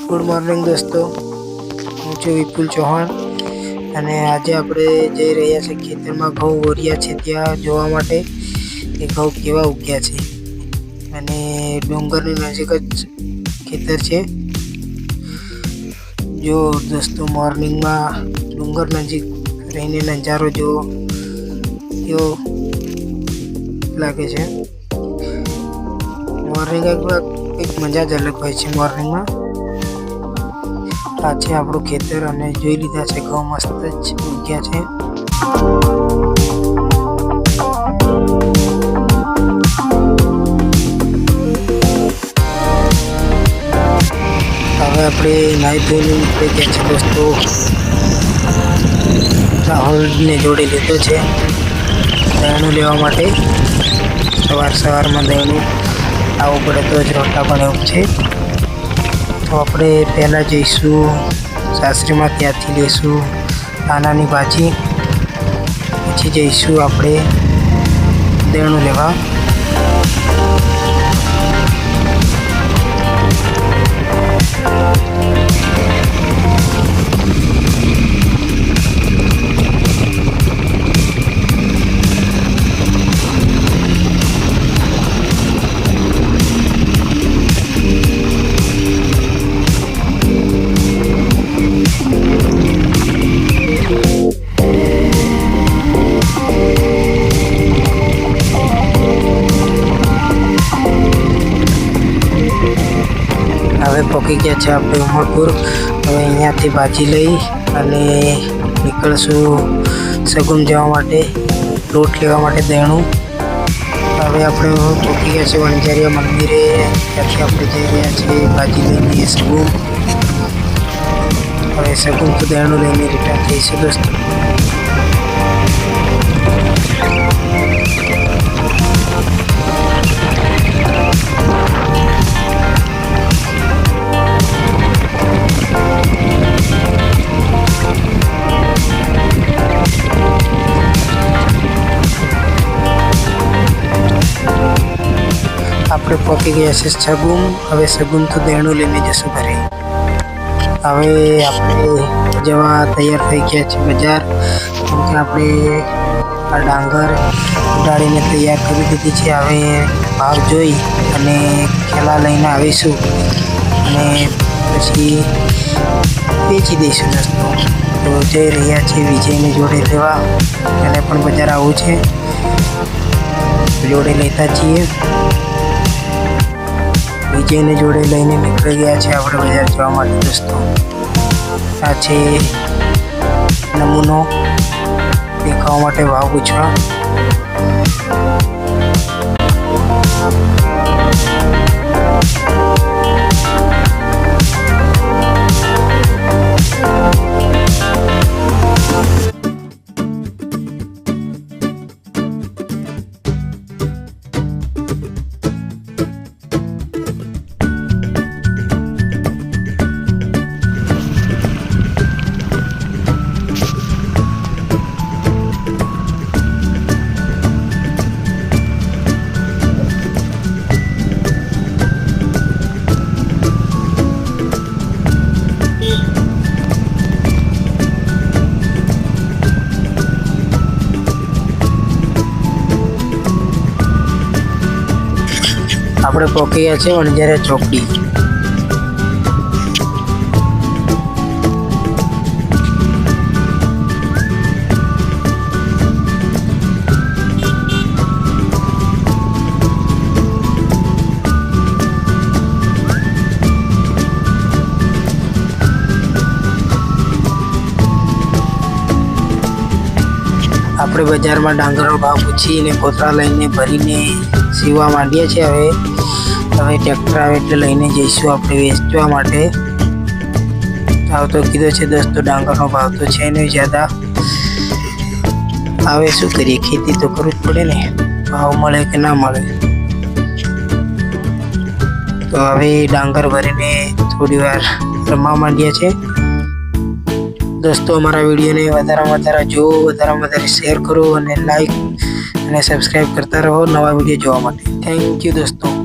Good morning દોસ્તો, હું છું વિપુલ ચૌહાણ અને આજે આપણે જઈ રહ્યા છીએ ખેતરમાં. ઘઉં ઓર્યા છે ત્યાં જોવા માટે કે ઘઉં કેવા ઉગ્યા છે. અને ડુંગરની નજીક જ ખેતર છે. જો દોસ્તો, મોર્નિંગમાં ડુંગર નજીક રહીને નજારો જો કેવો લાગે છે. મોર્નિંગ એક મજા જ અલગ હોય છે. મોર્નિંગમાં આ છે આપણું ખેતર અને જોઈ લીધા છે ઘઉં મસ્ત જ ઉગ્યા છે. હવે આપણે નાહી ધોઈને નીકળી ગયા છે દોસ્તો. રાહુલને જોડે લીધો છે દહીણું લેવા માટે. સવારમાં દહીણું આવવું પડે તો જ રોટલા પણ એવું છે. તો આપણે પહેલાં જઈશું સાસરીમાં, ત્યાંથી લઈશું નાનાની ભાજી, પછી જઈશું આપણે દહીણું લેવા. હવે પહોંચી ગયા છે આપણે ઉમરપુર. હવે અહીંયાથી ભાજી લઈ અને નીકળશું સગુન જવા માટે, લોટ લેવા માટે દહીણું. હવે આપણે પહોંચી ગયા છે વણઝારિયા મંદિરે. ત્યાંથી આપણે જઈ રહ્યા છીએ ભાજી લઈને સગુન. હવે સગુન તો દહીણું લઈને રિટર્ન થઈશું દોસ્તો. આપણે પહોંચી ગયા છે સગુન. હવે સગુન તો દહીણું લઈને જશું ઘરે. હવે આપણે જવા તૈયાર થઈ ગયા છે બજાર. કેમ કે આપણે આ ડાંગર ઉડાડીને તૈયાર કરી દીધી છે. હવે ભાવ જોઈ અને ખેલા લઈને આવીશું અને પછી વેચી દઈશું દોસ્તો. તો જઈ રહ્યા છીએ વિજયને જોડે લેવા. એને પણ બજાર આવવું છે, જોડે લેતા છીએ. વિજયને જોડે લઈને નીકળી ગયા છે આપણે બજાર જવા માટે દોસ્તો. આ છે નમૂનો દેખાવા માટે ભાવ પૂછવા. આપણે પહોંચી ગયા છે વણઝારિયા ચોકડી. આપણે બજારમાં ડાંગરનો ભાવ પૂછીને કોથળા લઈને ભરીને સીવવા માંડીએ છીએ. હવે ટ્રેક્ટર આવે એટલે લઈને જઈશું આપણે વેચવા માટે. ભાવ તો કીધો છે દોસ્તો, ડાંગરનો ભાવ તો છે નહીં જ્યાદા. હવે શું કરીએ, ખેતી તો કરવું જ પડે ને, ભાવ મળે કે ના મળે. તો હવે ડાંગર ભરીને થોડી વાર રમવા માંડીએ છીએ દોસ્તો. અમારા વિડીયોને વધારેમાં વધારે જુઓ, વધારેમાં વધારે શેર કરો અને લાઈક અને સબસ્ક્રાઈબ કરતા રહો નવા વિડીયો જોવા માટે. થેન્ક યુ દોસ્તો.